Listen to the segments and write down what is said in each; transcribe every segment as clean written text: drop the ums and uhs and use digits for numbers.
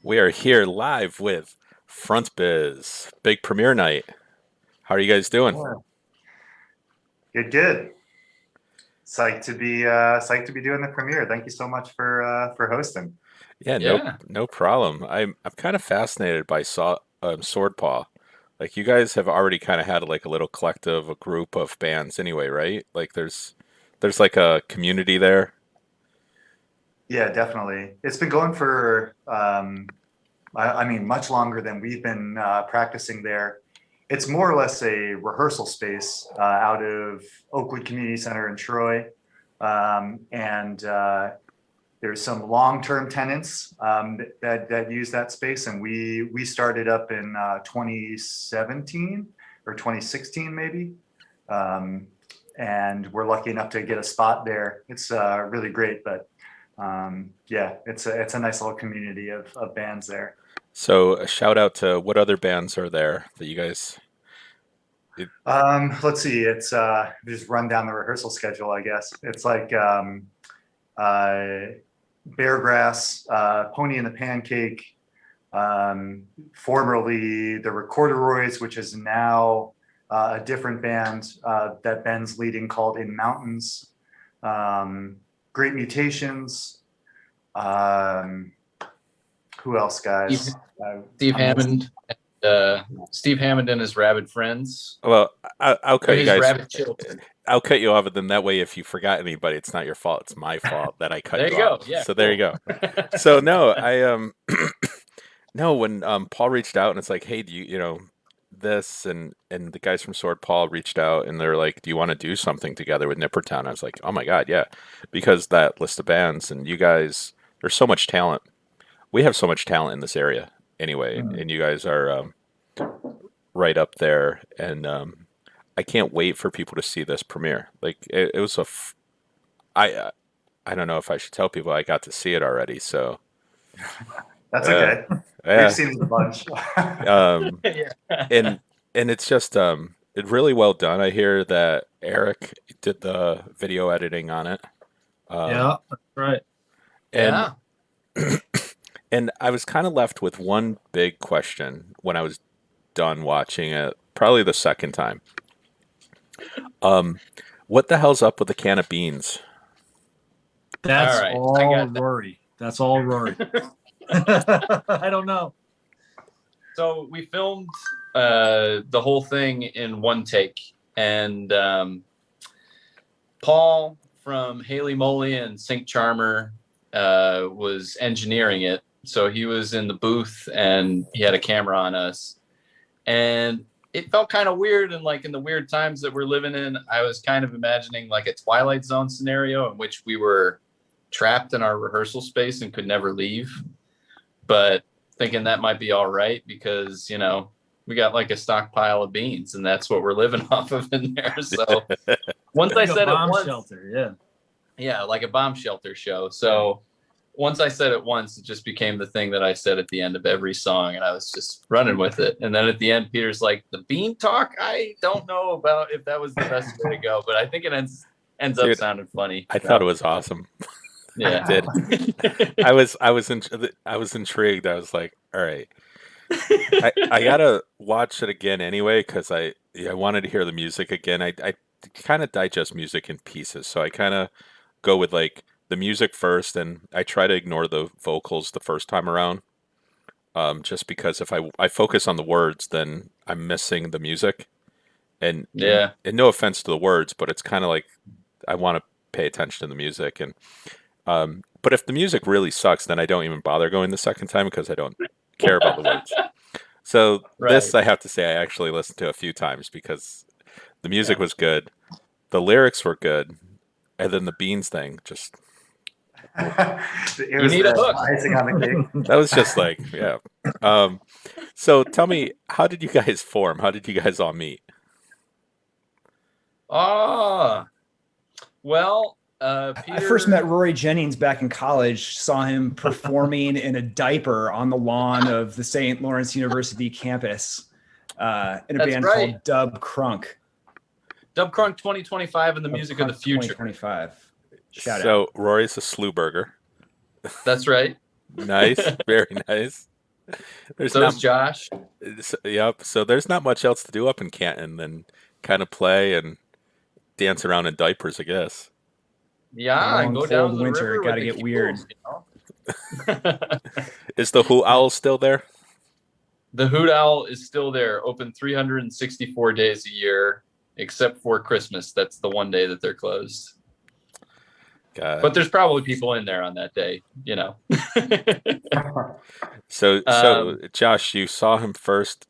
We are here live with Front Biz, big premiere night. How are you guys doing? Yeah. Good, good. Psyched to be doing the premiere. Thank you so much for hosting. Yeah, Yeah. no problem. I'm kind of fascinated by Swordpaw. Like you guys have already kind of had like a little collective, a group of bands anyway, right? Like there's like a community there. Yeah, definitely. It's been going for I mean much longer than we've been practicing there. It's more or less a rehearsal space out of Oakwood Community Center in Troy, and there's some long-term tenants that use that space, and we started up in 2017 or 2016 maybe, um, and we're lucky enough to get a spot there. It's really great, but yeah, it's a nice little community of bands there. So a shout out to what other bands are there that you guys. It, Let's see. It's just run down the rehearsal schedule, I guess. It's like uh, Beargrass, Pony and the Pancake, formerly the Recorderoids, which is now a different band that Ben's leading called In Mountains. Great Mutations. Um, who else, Steve, guys? Steve I'm Hammond, Steve Hammond and his rabid friends, well, I'll or cut you his guys. rabid children. I'll cut you off, and then that way, if you forgot anybody, it's not your fault. It's my fault that I cut There you you off. go. Yeah, So there you cool. go. So no, I no, when Paul reached out and it's like, hey, do you this and the guys from Sword Paul reached out and they're like, do you want to do something together with Nippertown? I was like, oh my god, yeah, because that list of bands and you guys, there's so much talent. We have so much talent in this area anyway, Mm. and you guys are right up there, and I can't wait for people to see this premiere. Like it was I I don't know if I should tell people I got to see it already, so That's uh, okay. We've yeah. seen it a bunch. Um, Yeah. and it's just it really well done. I hear that Eric did the video editing on it. Um, Yeah, that's right. and Yeah. and I was kind of left with one big question when I was done watching it, probably the second time. Um, what the hell's up with the can of beans? That's All right. I all got that. Rory. That's all Rory. I don't know. So we filmed the whole thing in one take, and Paul from Haley Moley and Sync Charmer was engineering it. So he was in the booth and he had a camera on us. And it felt kind of weird. And like in the weird times that we're living in, I was kind of imagining like a Twilight Zone scenario in which we were trapped in our rehearsal space and could never leave. But thinking that might be all right because, we got like a stockpile of beans and that's what we're living off of in there. So once I Like a said it bomb once, shelter. Yeah. yeah, like a bomb shelter show. So once I said it once, it just became the thing that I said at the end of every song, and I was just running with it. And then at the end, Peter's like, "The bean talk? I don't know about if that was the best way to go, but I think it ends up Dude, sounding funny." I thought it was awesome. Yeah. I did. I was intrigued. I was like, all right, I gotta watch it again anyway because I wanted to hear the music again. I kind of digest music in pieces, so I kind of go with like the music first, and I try to ignore the vocals the first time around. Just because if I focus on the words, then I'm missing the music. Yeah. And no offense to the words, but it's kind of like I want to pay attention to the music. And but if the music really sucks, then I don't even bother going the second time because I don't care about the words. So Right. this I have to say I actually listened to a few times because the music Yeah. was good, the lyrics were good, and then the beans thing just It You was need a the hook. icing on the cake. that was just like yeah. Um, so tell me, how did you guys form? How did you guys all meet? Ah, well, I first Peter. met Rory Jennings back in college, saw him performing in a diaper on the lawn of the St. Lawrence University campus in a That's band right. called Dub Crunk. Dub Crunk 2025 and the music of the future. 2025. Shout So out. Rory's a slew burger. That's right. Nice, very nice. There's So is not. Josh. Yep. So there's not much else to do up in Canton than kind of play and dance around in diapers, I guess. Yeah, and Long, go down to cold the winter, river got with to the get weird. keels, you know? Is the Hoot Owl still there? The Hoot Owl is still there, open 364 days a year, except for Christmas. That's the one day that they're closed. But there's probably people in there on that day, you know. So Josh, you saw him first.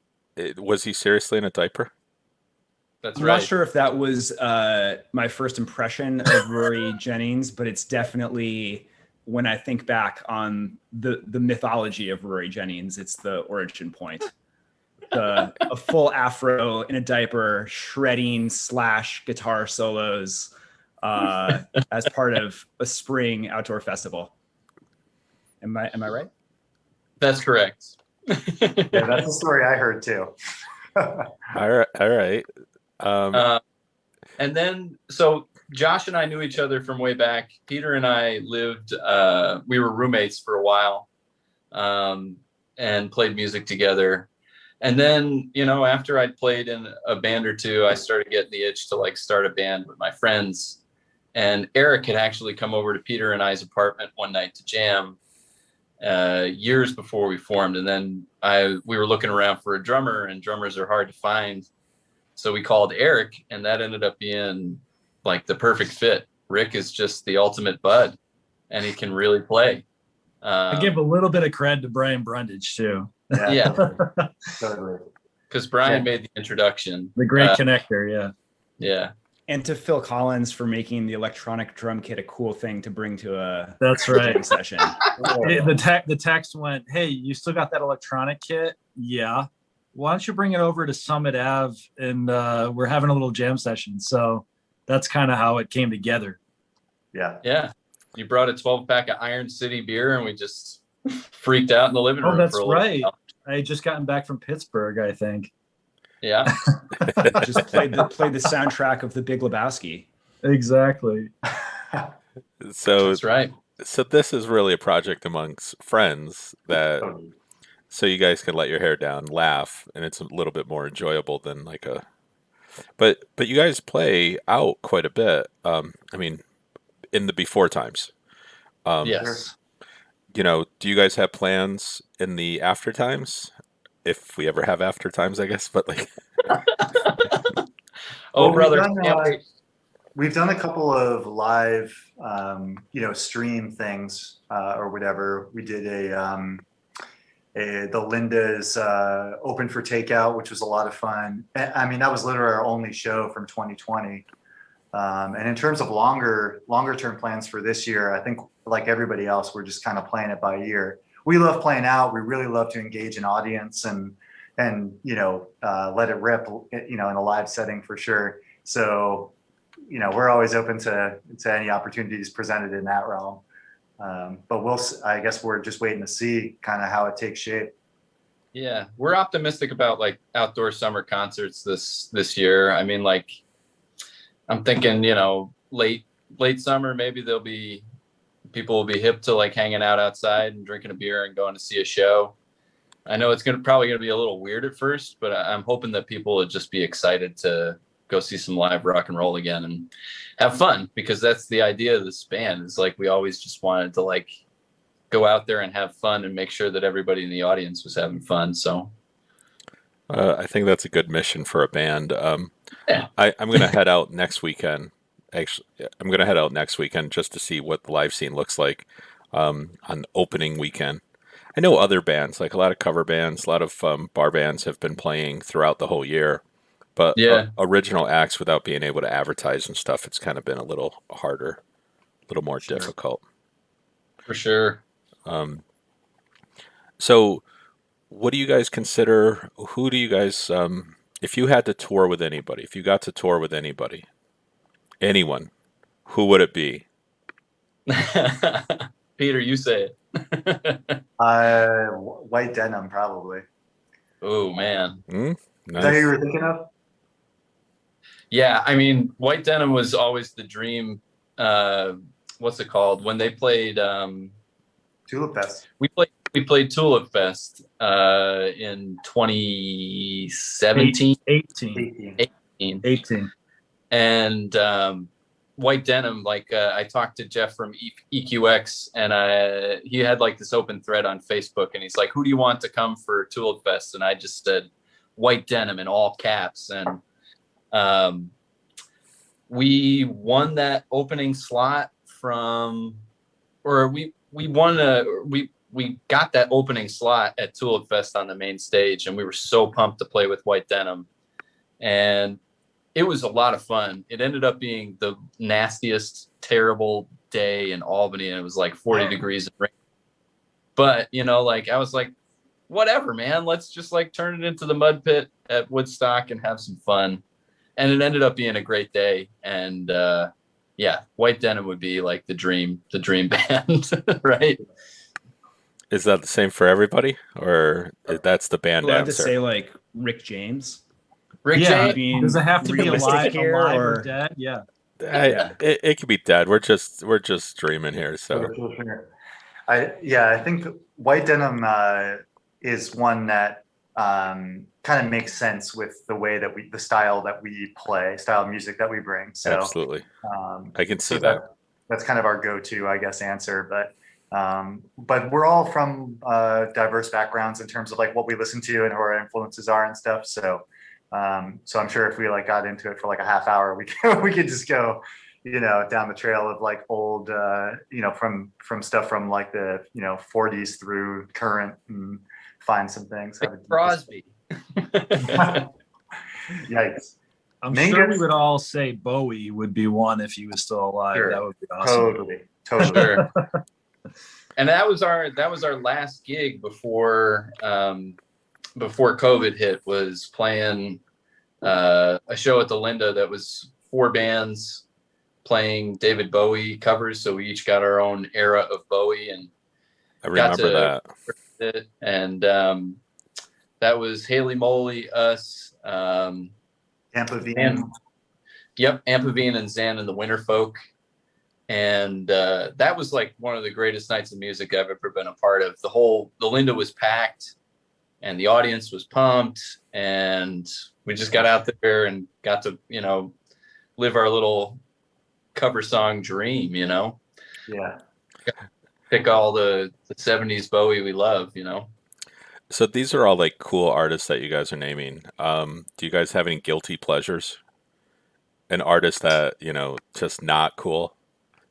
Was he seriously in a diaper? That's I'm right. not sure if that was my first impression of Rory Jennings, but it's definitely when I think back on the mythology of Rory Jennings, it's the origin point. A full afro in a diaper, shredding / guitar solos as part of a spring outdoor festival. Am I right? That's correct. Yeah, that's the story I heard too. All right. And then, so Josh and I knew each other from way back. Peter and I lived, we were roommates for a while, and played music together. And then, you know, after I'd played in a band or two, I started getting the itch to like start a band with my friends. And Eric had actually come over to Peter and I's apartment one night to jam, years before we formed. And then we were looking around for a drummer, and drummers are hard to find. So we called Eric, and that ended up being like the perfect fit. Rick is just the ultimate bud, and he can really play. I give a little bit of credit to Brian Brundage too. Yeah. Totally. Because Brian made the introduction. The great connector, yeah. Yeah. And to Phil Collins for making the electronic drum kit a cool thing to bring to a That's right. jam session. The text went, "Hey, you still got that electronic kit?" Yeah. Why don't you bring it over to Summit Ave, and we're having a little jam session. So that's kind of how it came together. Yeah. Yeah. You brought a 12-pack of Iron City beer, and we just freaked out in the living room. Oh, that's for a little right. while. I had just gotten back from Pittsburgh, I think. Yeah. Just played the soundtrack of The Big Lebowski. Exactly. So That's right. So this is really a project amongst friends that so you guys can let your hair down, laugh, and it's a little bit more enjoyable than like a. But you guys play out quite a bit. I mean, in the before times. Yes. You know, do you guys have plans in the after times? If we ever have after times, I guess. But like, Oh, Well, brother. Can't wait. we've done a couple of live, stream things or whatever. We did the Linda's open for takeout, which was a lot of fun. I mean, that was literally our only show from 2020. And in terms of longer term plans for this year, I think like everybody else, we're just kind of playing it by ear. We love playing out. We really love to engage an audience and let it rip, in a live setting for sure. So, we're always open to any opportunities presented in that realm. But I guess we're just waiting to see kind of how it takes shape. Yeah, we're optimistic about like outdoor summer concerts this year. I mean, like, I'm thinking, late summer, maybe people will be hip to like hanging out outside and drinking a beer and going to see a show. I know it's probably gonna be a little weird at first, but I'm hoping that people will just be excited to go see some live rock and roll again and have fun, because that's the idea of this band. Is like we always just wanted to like go out there and have fun and make sure that everybody in the audience was having fun. So I think that's a good mission for a band. Yeah. I'm going to head out next weekend. Actually, I'm going to head out next weekend just to see what the live scene looks like on opening weekend. I know other bands, like a lot of cover bands, a lot of bar bands have been playing throughout the whole year. But Yeah. Original acts without being able to advertise and stuff, it's kind of been a little harder, a little more difficult. For sure. So what do you guys consider, who do you guys, if you had to tour with anybody, if you got to tour with anybody, anyone, who would it be? Peter, you say it. White Denim, probably. Oh, man. Is that who you Nice. were thinking of? Yeah, I mean, White Denim was always the dream. What's it called? When they played, Tulip Fest. we played we played Tulip Fest in 2017, 18. 18. 18. and White Denim. Like I talked to Jeff from EQX, and he had like this open thread on Facebook, and he's like, "Who do you want to come for Tulip Fest?" And I just said White Denim in all caps, and we won that opening slot from, or we got that opening slot at Tulip Fest on the main stage, and we were so pumped to play with White Denim, and it was a lot of fun. It ended up being the nastiest, terrible day in Albany, and it was like 40 degrees and rain. But like I was like, whatever, man. Let's just like turn it into the mud pit at Woodstock and have some fun. And it ended up being a great day. And yeah, White Denim would be like the dream band, right? Is that the same for everybody, or that's the band We'll have to answer? say like Rick James. Rick Yeah. James. Does it have to be realistic alive, here, alive or- or dead? Yeah. It could be dead. We're just dreaming here. So I think White Denim is one that kind of makes sense with the way that the style that we play, style of music that we bring. So absolutely, I can see so that. that's kind of our go-to, I guess, answer. But we're all from diverse backgrounds in terms of like what we listen to and who our influences are and stuff. So I'm sure if we like got into it for like a half hour, we could just go, down the trail of like old, from stuff from like the 40s through current and find some things. Like Crosby. Yikes. I'm Mingus. sure we would all say Bowie would be one if he was still alive. Sure. That would be awesome. Totally. Sure. And that was our last gig before COVID hit, was playing a show at the Linda that was 4 bands playing David Bowie covers. So we each got our own era of Bowie, and I remember that. And that was Haley Moley, us, Ampavine. Ampavine and Zan and the Winterfolk. And that was like one of the greatest nights of music I've ever been a part of. The Linda was packed and the audience was pumped, and we just got out there and got to, live our little cover song dream, Yeah. pick all the 70s Bowie we love, So these are all like cool artists that you guys are naming. Do you guys have any guilty pleasures? An artist that, just not cool,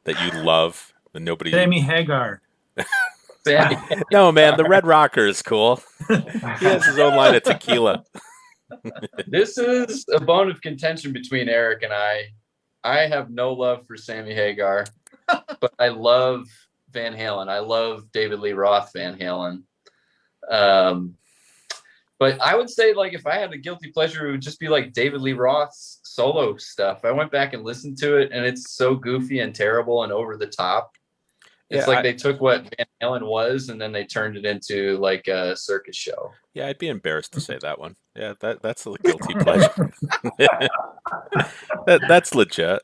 that you love, and nobody. Sammy Hagar. No, man, the Red Rocker is cool. He has his own line of tequila. This is a bone of contention between Eric and I. I have no love for Sammy Hagar, but I love Van Halen. I love David Lee Roth Van Halen. But I would say, like, if I had a guilty pleasure, it would just be like David Lee Roth's solo stuff. I went back and listened to it, and it's so goofy and terrible and over the top. It's they took what Van Halen was, and then they turned it into like a circus show. Yeah, I'd be embarrassed to say that one. Yeah, that's a guilty pleasure. That's legit.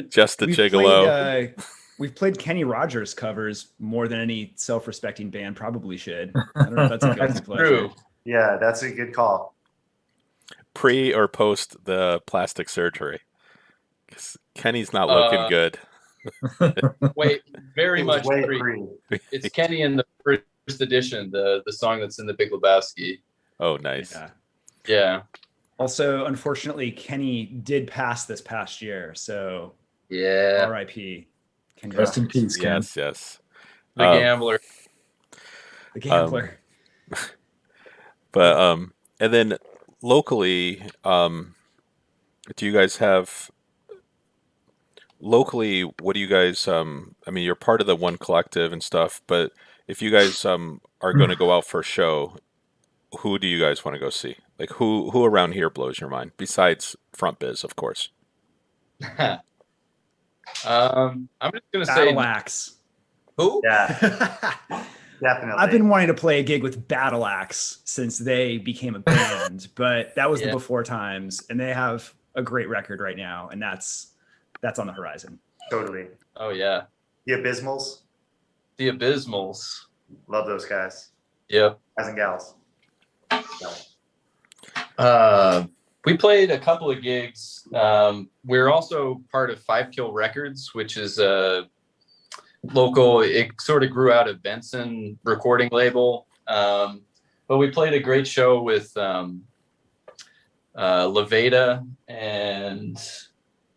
Just a gigolo. We've played Kenny Rogers covers more than any self-respecting band probably should. I don't know if that's a guilty pleasure. True. Yeah, that's a good call. Pre or post the plastic surgery? 'Cause Kenny's not looking good. Wait, very much Way pre. pre. It's Kenny in the first edition, the song that's in the Big Lebowski. Oh, nice. Yeah. Also, unfortunately, Kenny did pass this past year, so Yeah. R.I.P. Kenny Rest in Rogers. peace, Ken. Yes. The Gambler. The Gambler. But and then locally, do you guys have locally? What do you guys? I mean, you're part of the One Collective and stuff, but if you guys are going to go out for a show, who do you guys want to go see? Like who around here blows your mind besides Front Biz, of course? I'm just gonna say Battle Axe. who? Yeah, definitely. I've been wanting to play a gig with Battle Axe since they became a band, but that was the before times, and they have a great record right now, and that's on the horizon. Totally. Oh yeah. The Abysmals. the Abysmals. Love those guys. Yep. Guys and gals. We played a couple of gigs. We're also part of Five Kill Records, which is a local. It sort of grew out of Benson recording label. But we played a great show with Levada and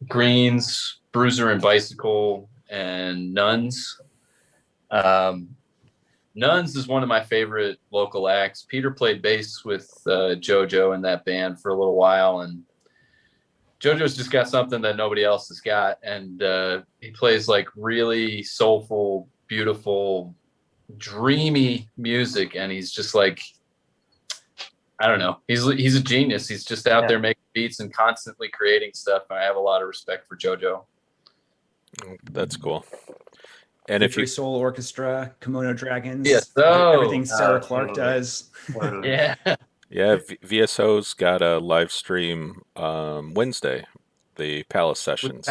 Greens, Bruiser and Bicycle, and Nuns. Nuns is one of my favorite local acts. Peter played bass with JoJo in that band for a little while, and JoJo's just got something that nobody else has got, and he plays like really soulful, beautiful, dreamy music, and he's just like, I don't know, he's a genius. He's just out there making beats and constantly creating stuff. And I have a lot of respect for JoJo. That's cool. And Victory Soul Orchestra, Kimono Dragons, so everything Sarah Clark does. Yeah. Yeah, VSO's got a live stream Wednesday, the Palace Sessions.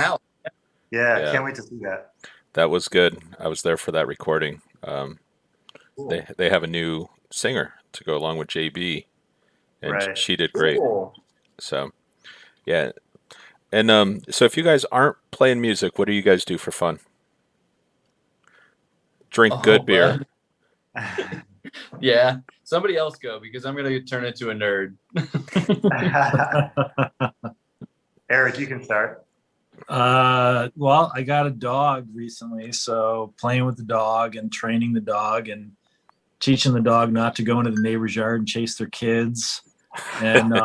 Yeah, can't wait to see that. That was good. I was there for that recording. Cool. They have a new singer to go along with JB, and she did great. Cool. So, yeah. And so if you guys aren't playing music, what do you guys do for fun? Drink good beer. Yeah, somebody else go, because I'm gonna turn into a nerd. Eric, you can start. Well, I got a dog recently, so playing with the dog and training the dog and teaching the dog not to go into the neighbor's yard and chase their kids. And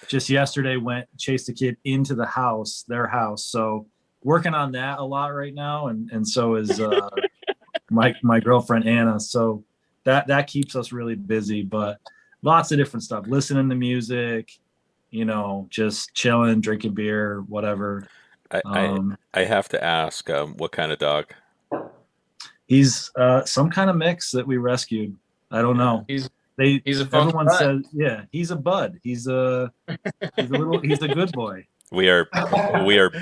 just yesterday chased a kid into the house, their house. So working on that a lot right now, and so is my girlfriend Anna. So that keeps us really busy, but lots of different stuff. Listening to music, just chilling, drinking beer, whatever. I have to ask, what kind of dog? He's some kind of mix that we rescued. I don't know. He's a everyone says, yeah, he's a bud. He's a good boy. We are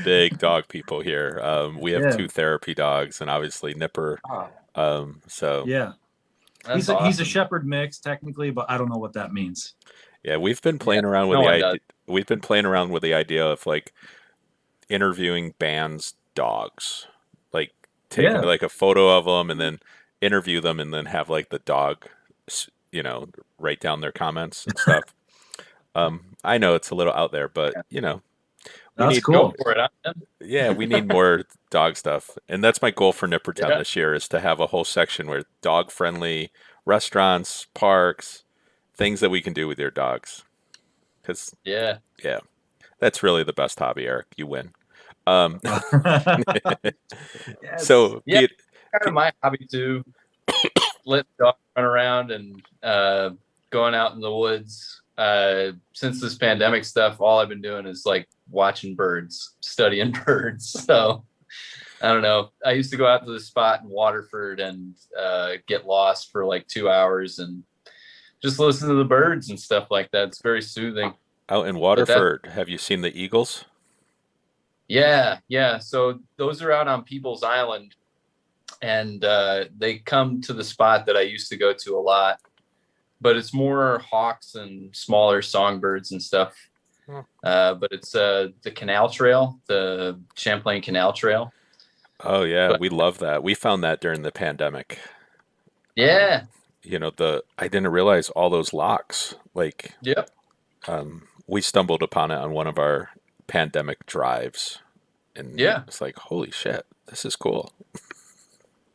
big dog people here. We have 2 therapy dogs, and obviously Nipper. So yeah, he's a shepherd mix technically, but I don't know what that means. Yeah, we've been playing around with the idea. We've been playing around with the idea of like interviewing bands' dogs, like taking like a photo of them and then interview them, and then have like the dog, write down their comments and stuff. I know it's a little out there, but that's cool. Go for it. Yeah, we need more dog stuff, and that's my goal for Nippertown this year, is to have a whole section where dog-friendly restaurants, parks, things that we can do with your dogs. Because that's really the best hobby, Eric. You win. So kind of my hobby too. Let the dog run around and going out in the woods. Since this pandemic stuff, all I've been doing is like watching birds, studying birds. So I don't know. I used to go out to the spot in Waterford and get lost for like 2 hours and just listen to the birds and stuff like that. It's very soothing. Out in Waterford, have you seen the eagles? Yeah. So those are out on People's Island, and they come to the spot that I used to go to a lot. But it's more hawks and smaller songbirds and stuff. But it's the Canal Trail, the Champlain Canal Trail. Oh yeah, we love that. We found that during the pandemic. Yeah. I didn't realize all those locks. Like, we stumbled upon it on one of our pandemic drives, and it's like, holy shit, this is cool.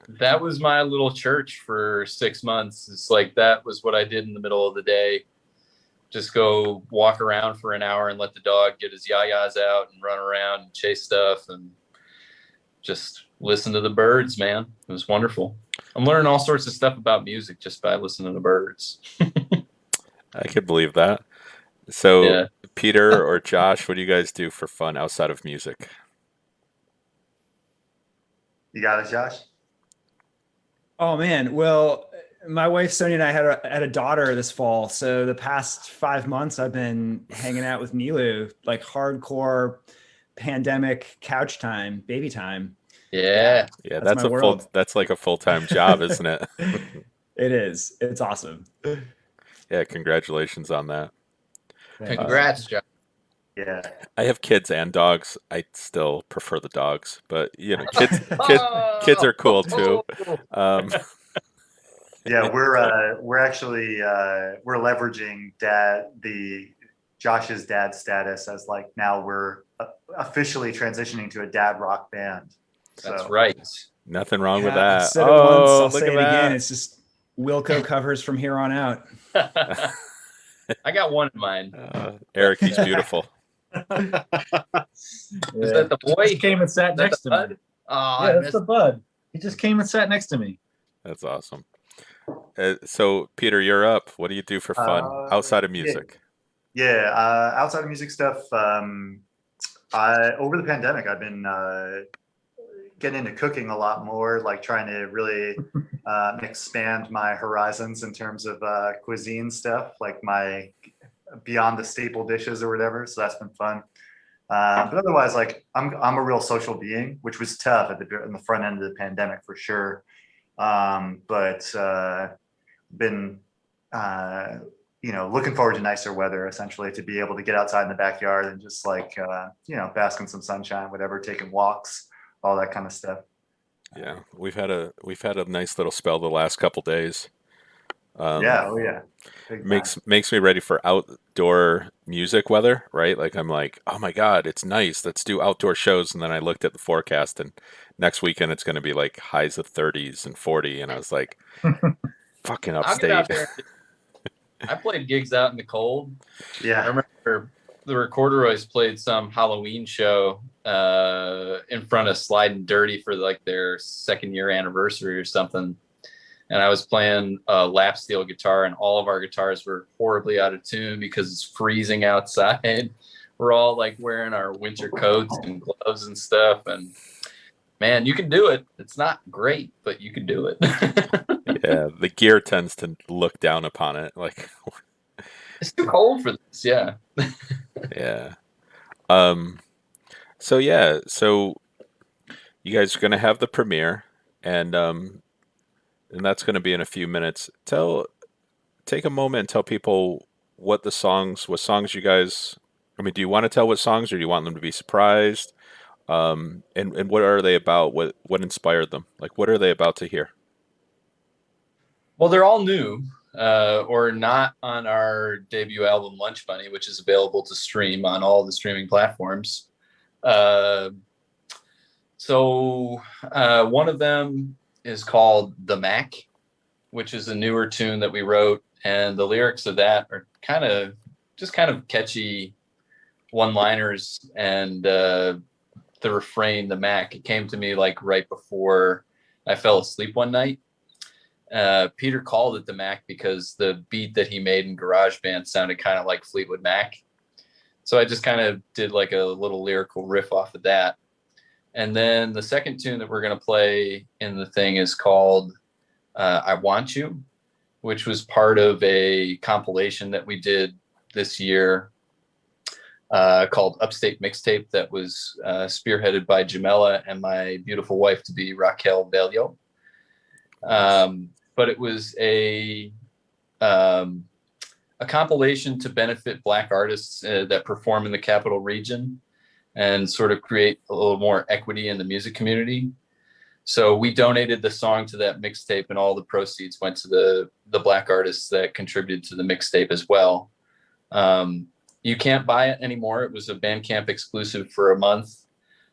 That was my little church for 6 months. It's like, that was what I did in the middle of the day. Just go walk around for an hour and let the dog get his yayas out and run around and chase stuff and just listen to the birds, man. It was wonderful. I'm learning all sorts of stuff about music just by listening to birds. I could believe that. So Peter or Josh, what do you guys do for fun outside of music? You got it, Josh? Oh man, well, my wife Sonia and I had a daughter this fall, so the past 5 months I've been hanging out with Milu, like hardcore pandemic couch time, baby time. Yeah. Yeah, That's my world. that's like a full-time job, isn't it? It is. It's awesome. Yeah, congratulations on that. Thanks. Congrats, John. Yeah. I have kids and dogs. I still prefer the dogs, but you know, kids Oh, are cool too. Um, Yeah, we're actually we're leveraging Josh's dad status as like now we're officially transitioning to a dad rock band. that's So right. nothing wrong with Yeah, I've that. said it once. Oh, I'll look say at it again. that. It's just Wilco covers from here on out. I got one in mind. Eric, he's beautiful. Is Yeah. that the He boy? just came and sat Is that next the to bud? me. Oh, I Yeah, that's missed the bud. He just came and sat next to me. That's awesome. So, Peter, you're up. What do you do for fun outside of yeah, music? yeah. Outside of music stuff, I over the pandemic I've been getting into cooking a lot more, like trying to really expand my horizons in terms of cuisine stuff, like my beyond the staple dishes or whatever. So that's been fun. But otherwise, like I'm a real social being, which was tough in the front end of the pandemic for sure. But been looking forward to nicer weather, essentially, to be able to get outside in the backyard and just like bask in some sunshine, whatever, taking walks, all that kind of stuff. Yeah, we've had a nice little spell the last couple days. Yeah, oh yeah, big time. Makes me ready for outdoor music weather, right? Like I'm like, oh my God, it's nice. Let's do outdoor shows. And then I looked at the forecast, and next weekend it's going to be like highs of 30s and 40, and I was like, fucking I'll get upstate. out there. I played gigs out in the cold. I Yeah, remember the Recorderoys played some Halloween show in front of Slide and Dirty for like their second year anniversary or something. And I was playing a lap steel guitar, and all of our guitars were horribly out of tune because it's freezing outside. We're all like wearing our winter coats and gloves and stuff. And man, you can do it. It's not great, but you can do it. Yeah, the gear tends to look down upon it. Like, It's too cold for this. Yeah. yeah. Um, so you guys are gonna have the premiere, and that's gonna be in a few minutes. Take a moment and tell people what songs you guys. I mean, do you want to tell what songs, or do you want them to be surprised? And what are they about? What inspired them? Like, what are they about to hear? Well, they're all new or not on our debut album, Lunch Bunny, which is available to stream on all the streaming platforms. Uh, so one of them is called The Mac, which is a newer tune that we wrote. And the lyrics of that are kind of catchy one-liners. And the refrain, The Mac, it came to me like right before I fell asleep one night. Peter called it the Mac because the beat that he made in GarageBand sounded kind of like Fleetwood Mac. So I just kind of did like a little lyrical riff off of that. And then the second tune that we're going to play in the thing is called I Want You, which was part of a compilation that we did this year called Upstate Mixtape that was spearheaded by Jamela and my beautiful wife to be Raquel Bello. But it was a compilation to benefit Black artists that perform in the capital region and sort of create a little more equity in the music community. So we donated the song to that mixtape, and all the proceeds went to the Black artists that contributed to the mixtape as well. You can't buy it anymore. It was a Bandcamp exclusive for a month.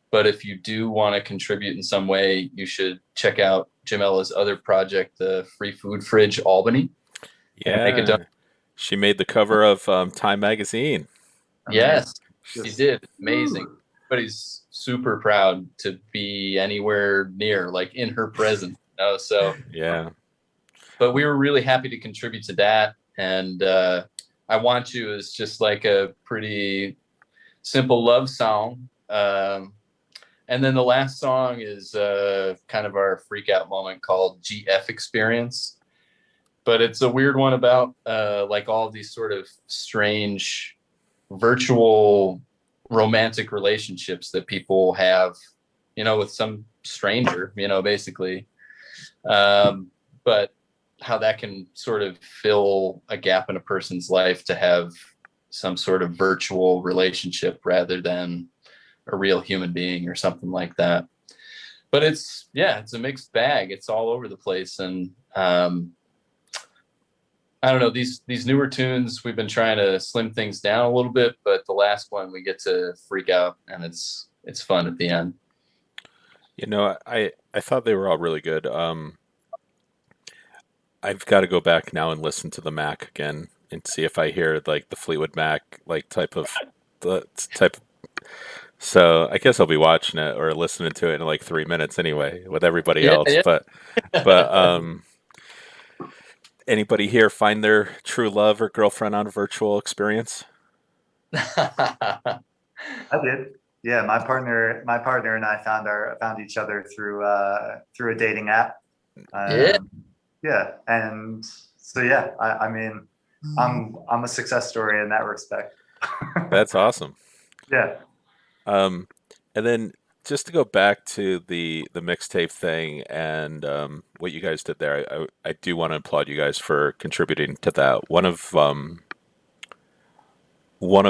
But if you do want to contribute in some way, you should check out Jamela's other project, the Free Food Fridge Albany. Yeah, she made the cover of Time magazine. Yes, Just- she did. Amazing. Everybody's super proud to be anywhere near, like in her presence. So Yeah, but we were really happy to contribute to that. And I Want You is just like a pretty simple love song. And then the last song is kind of our freak out moment called GF Experience. But it's a weird one about like all these sort of strange virtual romantic relationships that people have, with some stranger, basically. But how that can sort of fill a gap in a person's life to have some sort of virtual relationship rather than a real human being or something like that. But it's a mixed bag. It's all over the place. And I don't know, these newer tunes, we've been trying to slim things down a little bit, but the last one we get to freak out, and it's fun at the end. I thought they were all really good. I've got to go back now and listen to the Mac again and see if I hear like the Fleetwood Mac like type of the type. So I guess I'll be watching it or listening to it in like 3 minutes anyway with everybody else. Yeah. But anybody here find their true love or girlfriend on a virtual experience? I did. Yeah, my partner and I found each other through a dating app. Yeah. Yeah, and so yeah, I mean, I'm a success story in that respect. That's awesome. Yeah. And then just to go back to the mixtape thing and what you guys did there, I do want to applaud you guys for contributing to that. One of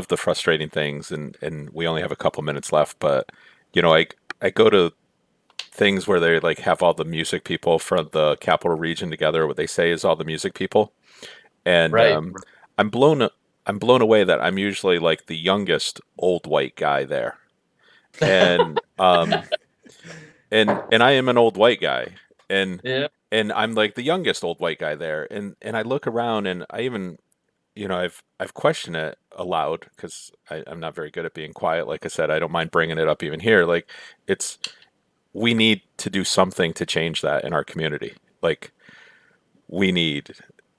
the frustrating things, and we only have a couple minutes left, but I go to things where they like have all the music people from the capital region together. What they say is all the music people, and Right. I'm blown away that I'm usually like the youngest old white guy there, and and I am an old white guy, and Yeah. and I'm like the youngest old white guy there, and I look around and I even I've questioned it aloud because I'm not very good at being quiet. Like I said, I don't mind bringing it up even here. Like it's we need to do something to change that in our community. Like we need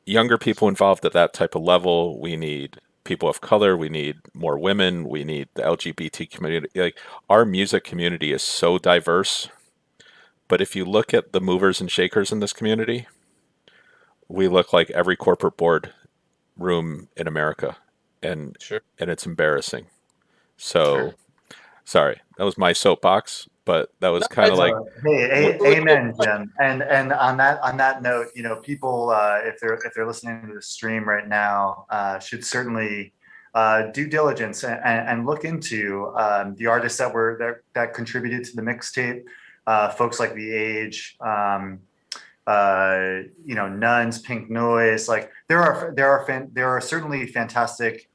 younger people involved at that type of level. We need people of color. We need more women. We need the LGBT community. Like our music community is so diverse. But if you look at the movers and shakers in this community, we look like every corporate board room in America, and Sure. it's embarrassing. So Sure. sorry, that was my soapbox, but that was kind of like Hey, amen, Jim. And on that note, people if they're listening to the stream right now, should certainly due diligence and look into the artists that contributed to the mixtape, folks like The Age, Nuns, Pink Noise. Like there are certainly fantastic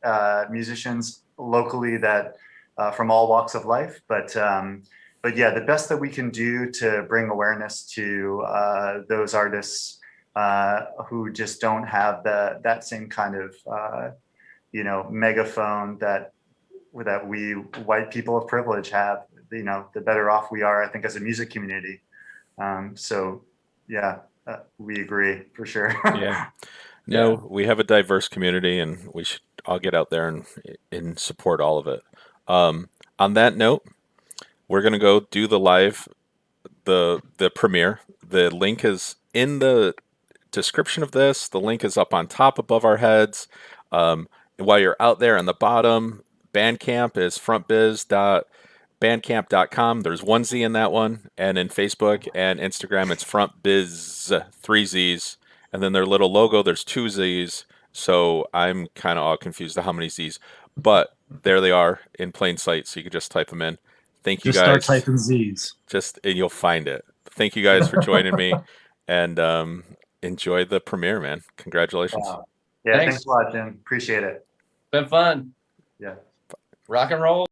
musicians locally that from all walks of life, but yeah, the best that we can do to bring awareness to those artists who just don't have that same kind of megaphone that we white people of privilege have. The better off we are, I think, as a music community. So yeah, we agree for sure. yeah. No, we have a diverse community, and we should all get out there and support all of it. On that note, we're gonna go do the premiere. The link is in the description of this. The link is up on top above our heads. And while you're out there on the bottom, Bandcamp is frontbiz.bandcamp.com. There's one Z in that one. And in Facebook and Instagram, it's Front Biz, 3 Zs. And then their little logo, there's 2 Zs. So I'm kind of all confused to how many Zs. But there they are in plain sight. So you can just type them in. Thank you Just guys. start typing Z's. And you'll find it. Thank you guys for joining me. And enjoy the premiere, man. Congratulations. Wow. Yeah, Thanks. thanks a lot, Jim. Appreciate it. Been fun. Yeah. Rock and roll.